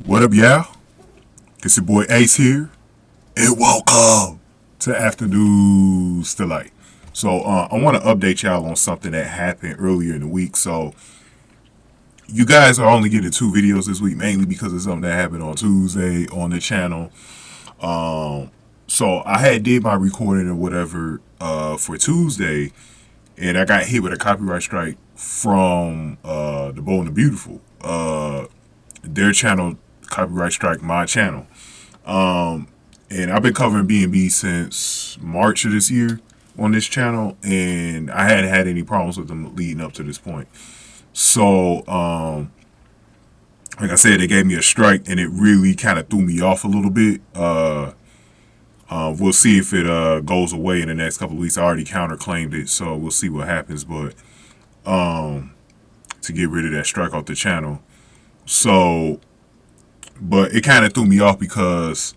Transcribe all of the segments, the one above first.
What up, y'all? It's your boy Ace here, and welcome to Afternoon Delight. So, I want to update y'all on something that happened earlier in the week. So, you guys are only getting 2 videos this week, mainly because of something that happened on Tuesday on the channel. So I had did my recording or whatever for Tuesday, and I got hit with a copyright strike from the Bold and the Beautiful. Their channel copyright strike my channel. And I've been covering B&B since March of this year on this channel, and I hadn't had any problems with them leading up to this point. So, like I said, they gave me a strike, and it really kind of threw me off a little bit. We'll see if it goes away in the next couple of weeks. I already counterclaimed it, so we'll see what happens. But to get rid of that strike off the channel. So, but it kind of threw me off because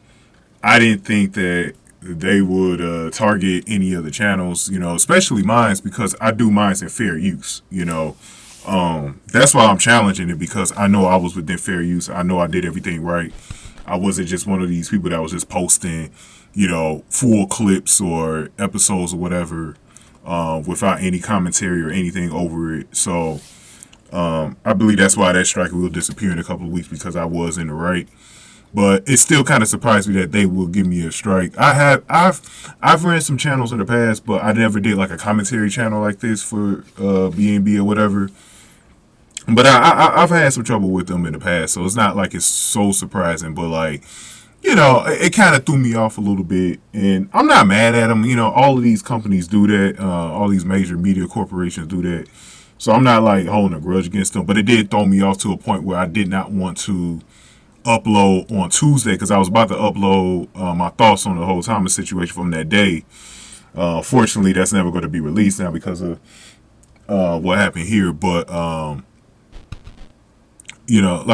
I didn't think that they would target any of the channels, especially mine's, because I do mine's in fair use, That's why I'm challenging it, because I know I was within fair use. I know I did everything right. I wasn't just one of these people that was just posting, full clips or episodes or whatever without any commentary or anything over it. So I believe that's why that strike will disappear in a couple of weeks, because I was in the right. But it still kind of surprised me that they will give me a strike. I've ran some channels in the past, but I never did like a commentary channel like this for B&B or whatever. But I've had some trouble with them in the past, so it's not like it's so surprising. But like, it kind of threw me off a little bit, and I'm not mad at them. All of these companies do that. All these major media corporations do that. So I'm not like holding a grudge against them, but it did throw me off to a point where I did not want to upload on Tuesday, because I was about to upload my thoughts on the whole Thomas situation from that day. Fortunately, that's never going to be released now because of what happened here. But like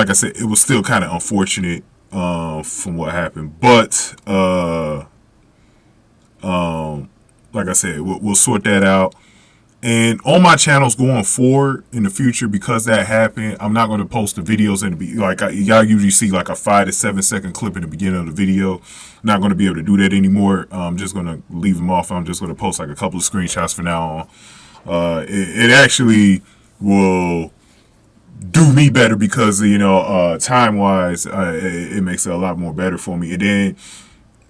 I said, it was still kind of unfortunate from what happened. But like I said, we'll sort that out. And on my channels going forward in the future, because that happened, I'm not going to post the videos in the y'all usually see like a 5 to 7 second clip in the beginning of the video. I'm not going to be able to do that anymore. I'm just going to leave them off. I'm just going to post like a couple of screenshots from now on. It actually will do me better because time wise, it makes it a lot more better for me. And then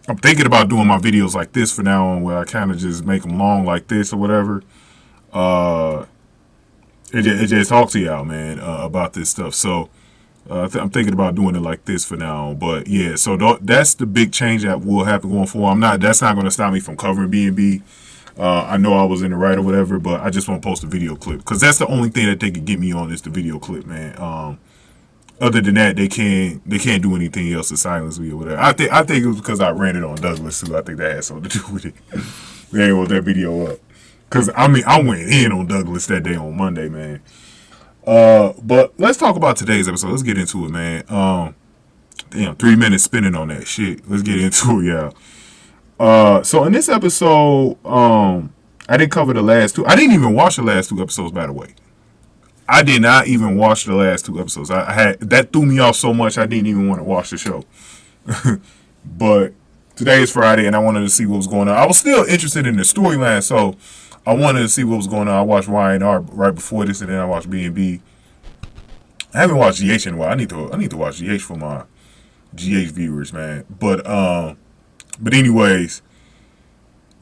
I'm thinking about doing my videos like this from now on, where I kind of just make them long like this or whatever. It just talk to y'all, man, about this stuff. So I'm thinking about doing it like this for now. But yeah, so that's the big change that will happen going forward. That's not going to stop me from covering B&B. I know I was in the right or whatever, but I just want to post a video clip, because that's the only thing that they could get me on, is the video clip, man. Other than that, they can't do anything else to silence me or whatever. I think it was because I ran it on Douglas too. I think that had something to do with it. They ain't want that video up. Because, I went in on Douglas that day on Monday, man. But let's talk about today's episode. Let's get into it, man. Damn, 3 minutes spinning on that shit. Let's get into it, y'all. So in this episode, I didn't cover the last 2. I didn't even watch the last 2 episodes, by the way. I did not even watch the last 2 episodes. That threw me off so much I didn't even want to watch the show. But today is Friday, and I wanted to see what was going on. I was still interested in the storyline, so I wanted to see what was going on. I watched Y&R right before this, and then I watched B&B. I haven't watched GH in a while. I need to watch GH for my GH viewers, man. But anyways,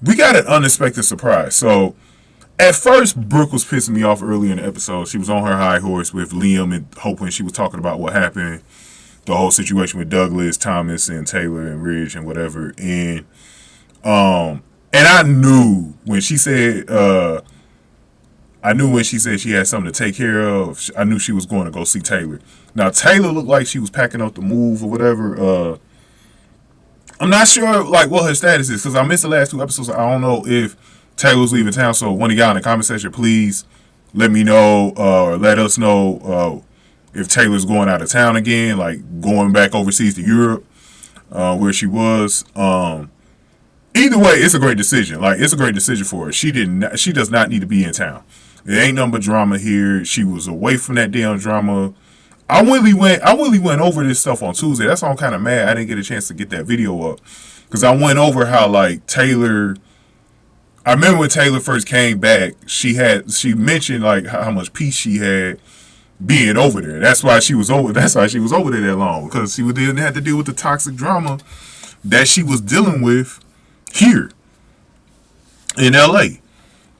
we got an unexpected surprise. So at first, Brooke was pissing me off early in the episode. She was on her high horse with Liam and Hope when she was talking about what happened, the whole situation with Douglas, Thomas, and Taylor, and Ridge, and whatever. And I knew when she said, she had something to take care of, I knew she was going to go see Taylor. Now, Taylor looked like she was packing up to move or whatever. I'm not sure, like, what her status is, because I missed the last 2 episodes. I don't know if Taylor's leaving town. So, one of y'all in the comment section, please let me know, or let us know if Taylor's going out of town again, like going back overseas to Europe, where she was. Either way, it's a great decision. Like, it's a great decision for her. She does not need to be in town. There ain't nothing but drama here. She was away from that damn drama I really went over this stuff on Tuesday. That's why I'm kind of mad I didn't get a chance to get that video up, because I went over how like Taylor. I remember when Taylor first came back, she mentioned like how much peace she had being over there. That's why she was over. That's why she was over there that long, because she didn't have to deal with the toxic drama that she was dealing with here in LA.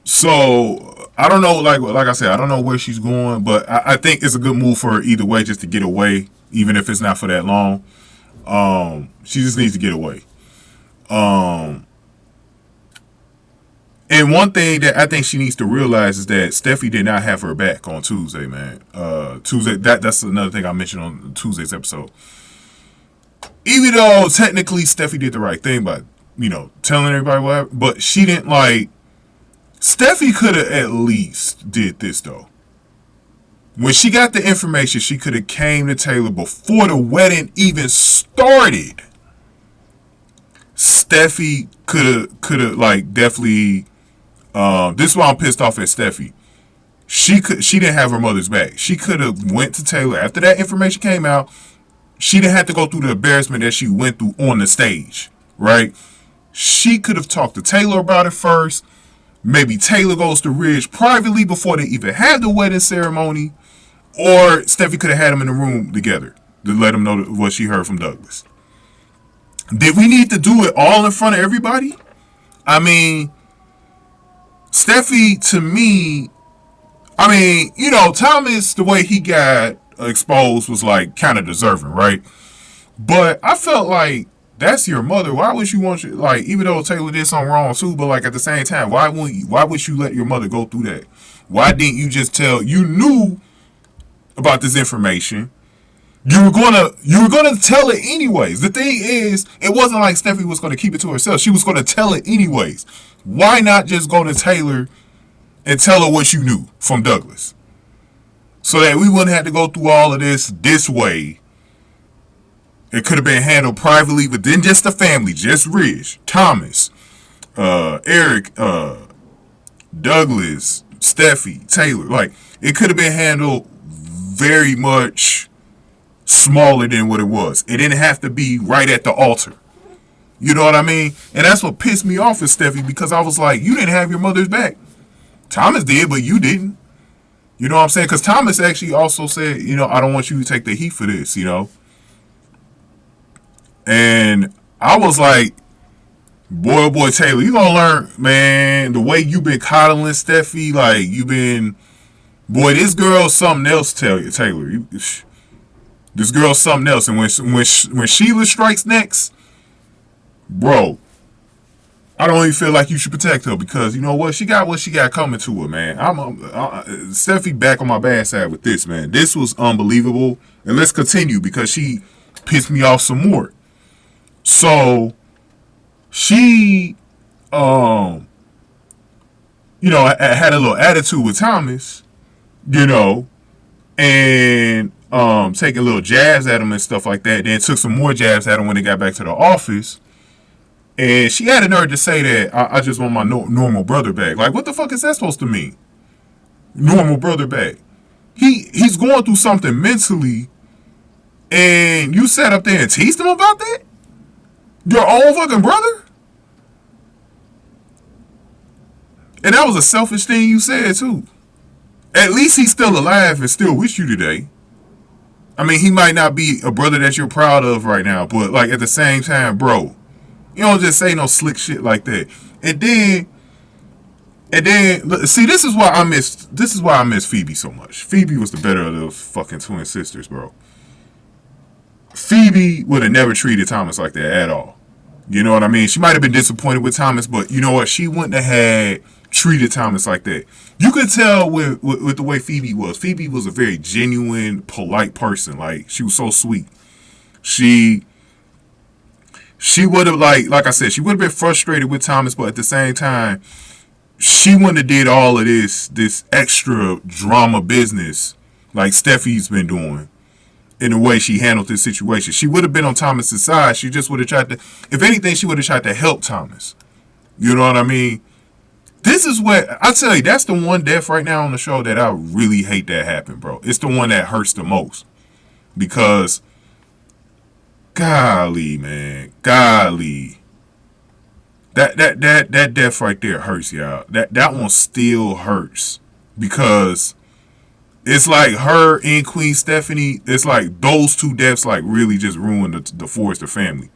So I don't know, like I said, I don't know where she's going, but I think it's a good move for her either way, just to get away, even if it's not for that long. She just needs to get away. And one thing that I think she needs to realize is that Steffy did not have her back on Tuesday, man. Tuesday, that's another thing I mentioned on Tuesday's episode. Even though technically Steffy did the right thing by, telling everybody what happened, but she didn't Steffy could have at least did this though. When she got the information, she could have came to Taylor before the wedding even started. Steffy could have definitely. This is why I'm pissed off at Steffy. She didn't have her mother's back. She could have went to Taylor after that information came out. She didn't have to go through the embarrassment that she went through on the stage, right? She could have talked to Taylor about it first. Maybe Taylor goes to Ridge privately before they even had the wedding ceremony, or Steffy could have had them in the room together to let them know what she heard from Douglas. Did we need to do it all in front of everybody? I mean, Steffy, to me, Thomas, the way he got exposed was kind of deserving, right? But I felt like that's your mother. Why would you want even though Taylor did something wrong too, but at the same time, why would you let your mother go through that? Why didn't you just you knew about this information? You were gonna tell it anyways. The thing is, it wasn't like Steffy was gonna keep it to herself. She was gonna tell it anyways. Why not just go to Taylor and tell her what you knew from Douglas, so that we wouldn't have to go through all of this way? It could have been handled privately, but then just the family, just Ridge, Thomas, Eric, Douglas, Steffy, Taylor. It could have been handled very much smaller than what it was. It didn't have to be right at the altar. You know what I mean? And that's what pissed me off with Steffy, because I was like, you didn't have your mother's back. Thomas did, but you didn't. You know what I'm saying? Because Thomas actually also said, I don't want you to take the heat for this, And I was like, boy, oh boy, Taylor, you gonna learn, man, the way you been coddling Steffy, boy, this girl's something else, Taylor. This girl's something else. And when Sheila strikes next, bro, I don't even feel like you should protect her, because you know what? She got coming to her, man. Steffy back on my bad side with this, man. This was unbelievable. And let's continue, because she pissed me off some more. So she, had a little attitude with Thomas, and taking little jabs at him and stuff like that. Then took some more jabs at him when they got back to the office. And she had a nerve to say that I just want my normal brother back. What the fuck is that supposed to mean? Normal brother back. He's going through something mentally, and you sat up there and teased him about that? Your own fucking brother? And that was a selfish thing you said too. At least he's still alive and still with you today. I mean, he might not be a brother that you're proud of right now, but at the same time, bro, you don't just say no slick shit like that. And then see, this is why I miss Phoebe so much. Phoebe was the better of those fucking twin sisters, bro. Phoebe would have never treated Thomas like that at all. You know what I mean? She might have been disappointed with Thomas, but you know what? She wouldn't have had treated Thomas like that. You could tell with the way Phoebe was. Phoebe was a very genuine, polite person. She was so sweet. She would have, like I said, she would have been frustrated with Thomas, but at the same time, she wouldn't have did all of this extra drama business like Steffy's been doing in the way she handled this situation. She would have been on Thomas's side. She just would have tried to, if anything, she would have tried to help Thomas. You know what I mean? This is what, I tell you, that's the one death right now on the show that I really hate that happened, bro. It's the one that hurts the most. because golly, man, golly. That death right there hurts, y'all. That one still hurts because it's like her and Queen Stephanie. It's like those two deaths like really just ruined the Forrester family.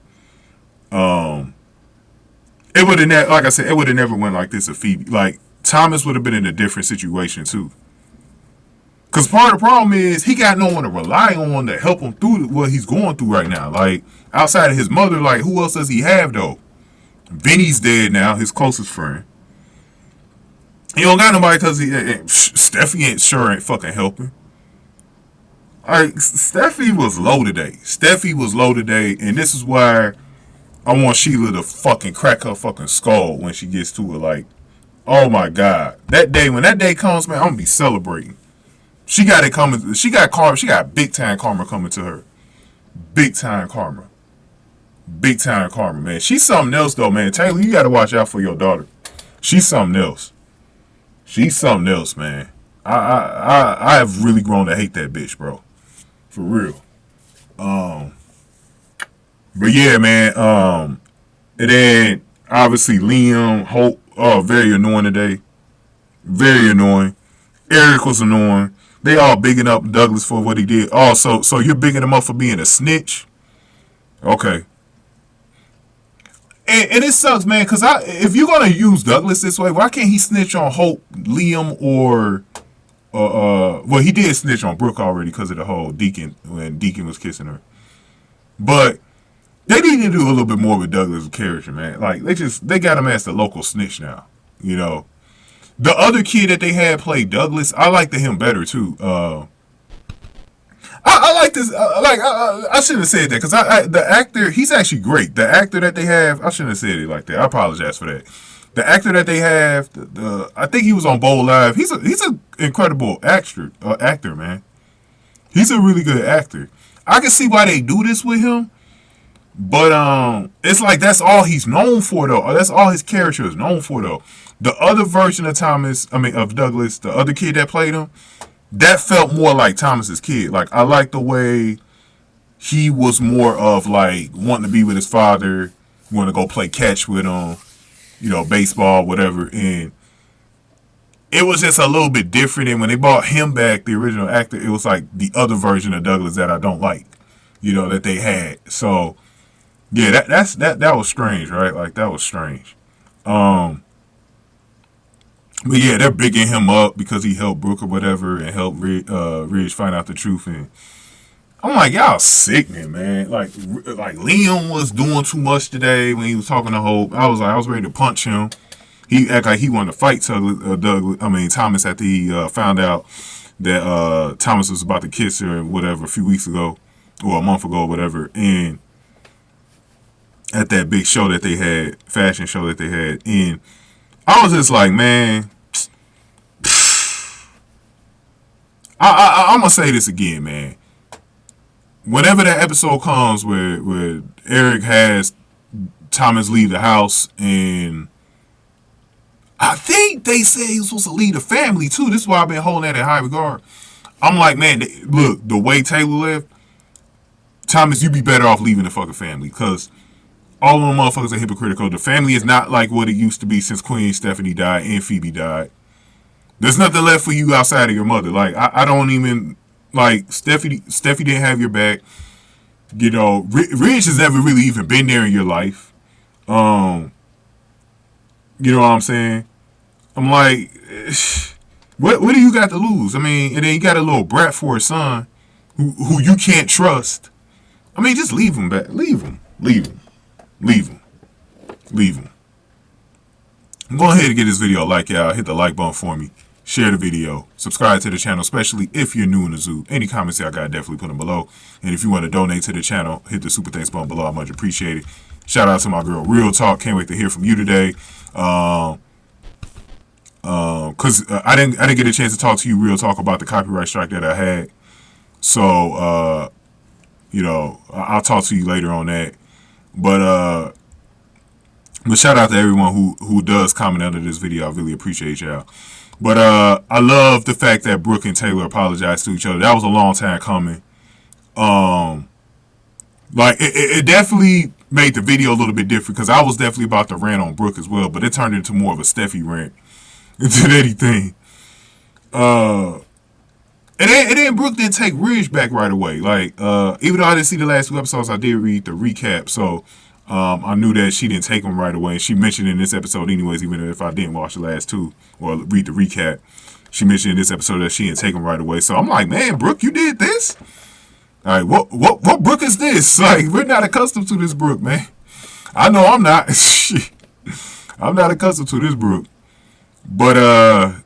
It would have like I said, it would have never went like this if Phoebe. Like Thomas would have been in a different situation too. Cause part of the problem is he got no one to rely on to help him through what he's going through right now. Like outside of his mother, like who else does he have though? Vinny's dead now, his closest friend. He don't got nobody because Steffi ain't fucking helping. Like Steffi was low today. And this is why I want Sheila to fucking crack her fucking skull when she gets to it. Like, oh my god, when that day comes, man, I'm gonna be celebrating. She got it coming. She got karma. She got big time karma coming to her. Big time karma. Big time karma, man. She's something else though, man. Taylor, you gotta watch out for your daughter. She's something else. She's something else, man. I have really grown to hate that bitch, bro. For real. But yeah, man. And then obviously Liam, Hope, very annoying today. Very annoying. Eric was annoying. They all bigging up Douglas for what he did. Oh, so you're bigging him up for being a snitch? Okay. And it sucks, man, because if you're going to use Douglas this way, why can't he snitch on Hope, Liam, or... well, he did snitch on Brooke already because of the whole Deacon, when Deacon was kissing her. But they need to do a little bit more with Douglas' character, man. Like, they got him as the local snitch now, you know. The other kid that they had played Douglas, I liked him better, too. I like this. I shouldn't have said that because the actor, he's actually great. The actor that they have, I shouldn't have said it like that. I apologize for that. The actor that they have, I think he was on Bold Live. He's an incredible actor, man. He's a really good actor. I can see why they do this with him, but it's like that's all he's known for though. That's all his character is known for though. The other version of of Douglas, the other kid that played him, that felt more like Thomas's kid. Like I like the way he was more of like wanting to be with his father, want to go play catch with him, you know, baseball, whatever. And it was just a little bit different. And when they brought him back, the original actor, it was like the other version of Douglas that I don't like, you know, that they had. So yeah, that was strange, right? Like that was strange. But yeah, they're bigging him up because he helped Brooke or whatever and helped Ridge find out the truth. And I'm like, y'all sickening, man. Like Liam was doing too much today when he was talking to Hope. I was ready to punch him. He acted like he wanted to fight Thomas after he found out that Thomas was about to kiss her or whatever a few weeks ago or a month ago or whatever. And at that big show that they had, fashion show that they had. And I was just like, man, I'm going to say this again, man. Whenever that episode comes where Eric has Thomas leave the house, and I think they say he's supposed to leave the family too. This is why I've been holding that in high regard. I'm like, man, look, the way Taylor left, Thomas, you be better off leaving the fucking family because all of them motherfuckers are hypocritical. The family is not like what it used to be since Queen Stephanie died and Phoebe died. There's nothing left for you outside of your mother. Like, I don't even, like, Steffi didn't have your back. You know, Ridge has never really even been there in your life. You know what I'm saying? I'm like, what do you got to lose? I mean, and then you got a little brat for a son who you can't trust. I mean, just leave him back. Leave him. Go ahead and get this video a like, y'all. Hit the like button for me. Share the video. Subscribe to the channel, especially if you're new in the zoo. Any comments y'all got, definitely put them below. And if you want to donate to the channel, hit the super thanks button below. I much appreciate it. Shout out to my girl, Real Talk. Can't wait to hear from you today. Cause I didn't get a chance to talk to you, Real Talk, about the copyright strike that I had. So, you know, I'll talk to you later on that. But shout out to everyone who does comment under this video. I really appreciate y'all. But I love the fact that Brooke and Taylor apologized to each other. That was a long time coming. Um, like it definitely made the video a little bit different because I was definitely about to rant on Brooke as well, but it turned into more of a Steffy rant than anything. Uh, and then Brooke didn't take Ridge back right away. Like, even though I didn't see the last two episodes, I did read the recap, so I knew that she didn't take him right away. And she mentioned in this episode, anyways, even if I didn't watch the last two or read the recap, she mentioned in this episode that she didn't take him right away. So I'm like, man, Brooke, you did this? All right, what Brooke is this? Like, we're not accustomed to this Brooke, man. I know I'm not. I'm not accustomed to this Brooke. But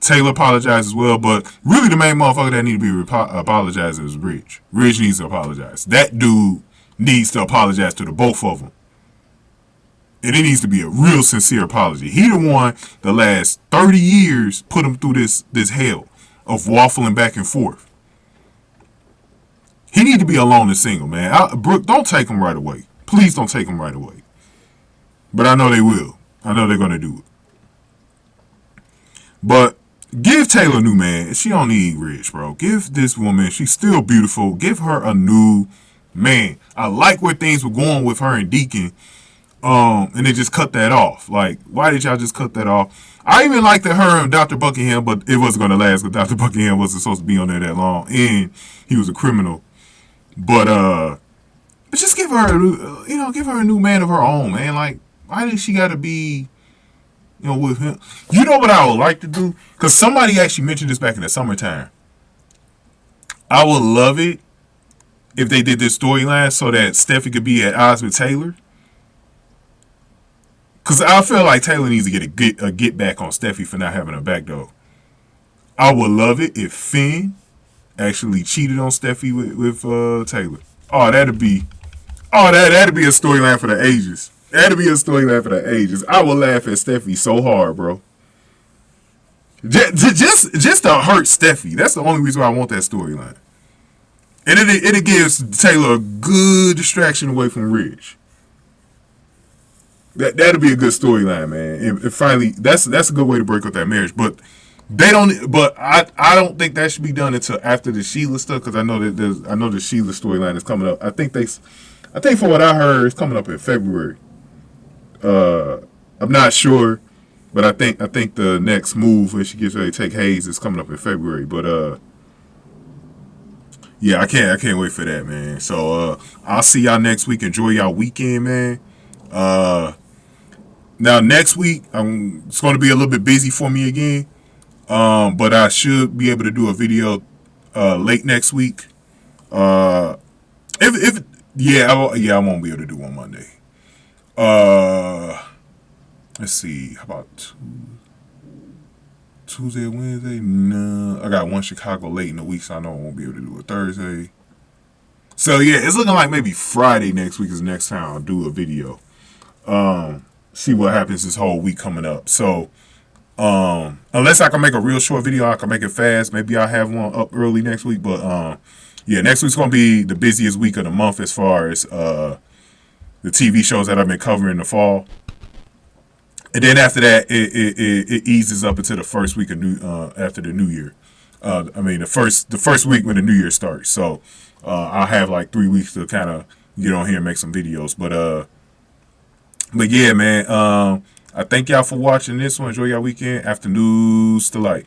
Taylor apologized as well. But really, the main motherfucker that need to be apologizing is Ridge. Ridge needs to apologize. That dude needs to apologize to the both of them. And it needs to be a real sincere apology. He the one the last 30 years put him through this hell of waffling back and forth. He need to be alone and single, man. Brooke, don't take him right away. Please don't take him right away. But I know they will. I know they're going to do it. But give Taylor a new man. She don't need Rich, bro. Give this woman, she's still beautiful. Give her a new man. I like where things were going with her and Deacon. And they just cut that off. Like, why did y'all just cut that off? I even liked that her and Dr. Buckingham, but it wasn't going to last because Dr. Buckingham wasn't supposed to be on there that long. And he was a criminal. But just give her, give her a new man of her own, man. Like, why did she got to be, with him? You know what I would like to do? Because somebody actually mentioned this back in the summertime. I would love it if they did this storyline so that Steffy could be at odds with Taylor. Because I feel like Taylor needs to get a get back on Steffy for not having a back door. I would love it if Finn actually cheated on Steffy with Taylor. That'd be a storyline for the ages. That'd be a storyline for the ages. I would laugh at Steffy so hard, bro. Just to hurt Steffy. That's the only reason why I want that storyline. And it gives Taylor a good distraction away from Ridge. That'd be a good storyline, man. And finally, that's a good way to break up that marriage. But they don't. But I don't think that should be done until after the Sheila stuff because I know that the Sheila storyline is coming up. I think from what I heard, it's coming up in February. I'm not sure, but I think the next move when she gets ready to take Hayes is coming up in February. But yeah, I can't wait for that, man. So I'll see y'all next week. Enjoy y'all weekend, man. Now next week it's going to be a little bit busy for me again. But I should be able to do a video late next week. I won't be able to do one Monday. Let's see. How about Tuesday or Wednesday? No, I got one Chicago late in the week, so I know I won't be able to do it Thursday. So yeah, it's looking like maybe Friday next week is the next time I'll do a video. See what happens this whole week coming up. So, unless I can make a real short video, I can make it fast. Maybe I'll have one up early next week. But yeah, next week's gonna be the busiest week of the month as far as the TV shows that I've been covering in the fall. And then after that, it eases up into the first week of after the New Year. The first week when the New Year starts. So I'll have like 3 weeks to kind of get on here and make some videos. But yeah, man. I thank y'all for watching this one. Enjoy y'all weekend. Afternoons to light.